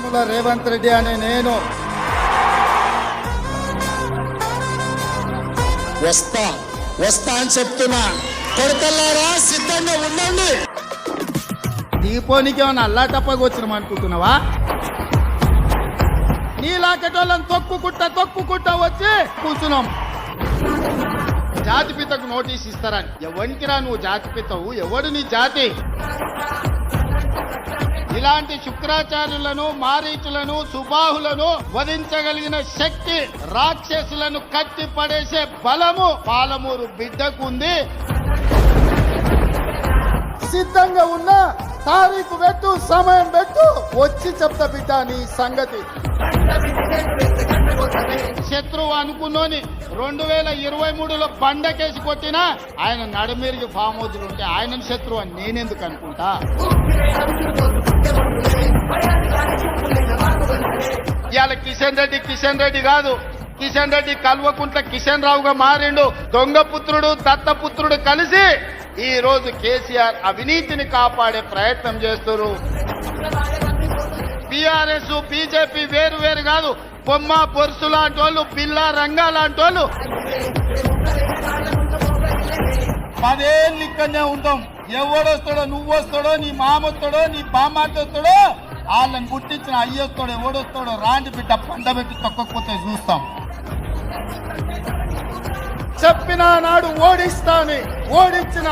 యనుమల రేవంత్ రెడ్డి అనే నేను వస్తా వస్తా అని చెప్తున్నా. కొడుకల్లారా సిద్ధంగా ఉండండి. దీపోనికి ఏమన్నా అల్లాటప్పగా వచ్చినాం అనుకుంటున్నావా? నీలాకెటోళ్ళని తొక్కుకుంటా వచ్చి కూర్చున్నాం. జాతిపితకు నోటీస్ ఇస్తారని. ఎవరికిరా నువ్వు జాతిపితవు? ఎవడు నీ జాతి? ఇలాంటి శుక్రాచార్యులను, మారీచులను, సుబాహులను వధించగలిగిన శక్తి, రాక్షసులను కట్టి పడేసే బలము పాలమూరు బిడ్డకు ఉంది. సిద్ధంగా ఉన్న తారీఖు పెట్టు, సమయం పెట్టు, వచ్చి చెప్తా బిడ్డ నీ సంగతి. శత్రువు అనుకున్నోని 2023లో బండకేసి కొట్టినా ఆయన నడుమిరిగి ఫామ్ హౌస్లు ఉంటే ఆయనను శత్రువు అని నేనెందుకు అనుకుంటా? ఇవాళ కిషన్ రెడ్డి కాదు, కిషన్ రెడ్డి కల్వకుంట్ల కిషన్ రావుగా మారిండు. దొంగపుత్రుడు దత్తపుత్రుడు కలిసి ఈ రోజు కేసీఆర్ అవినీతిని కాపాడే ప్రయత్నం చేస్తున్నారు. బీఆర్ఎస్ బీజేపీ వేరు కాదు. బొమ్మ పొరుసు లాంటి వాళ్ళు, పిల్ల రంగా లాంటి వాళ్ళు 10 ఏళ్ళు ఇక్కడనే ఉంటాం. ఎవడొస్తాడో, నువ్వొస్తాడో, నీ మామొస్తాడో, నీ బామ్మాటొస్తాడో, వాళ్ళని గుర్తించిన అయ్యొస్తాడో ఎవడొస్తాడో రాండి బిడ్డ పండబెట్టి తొక్కకపోతే చూస్తాం. చెప్పిన నాడు ఓడిస్తాని, ఓడించిన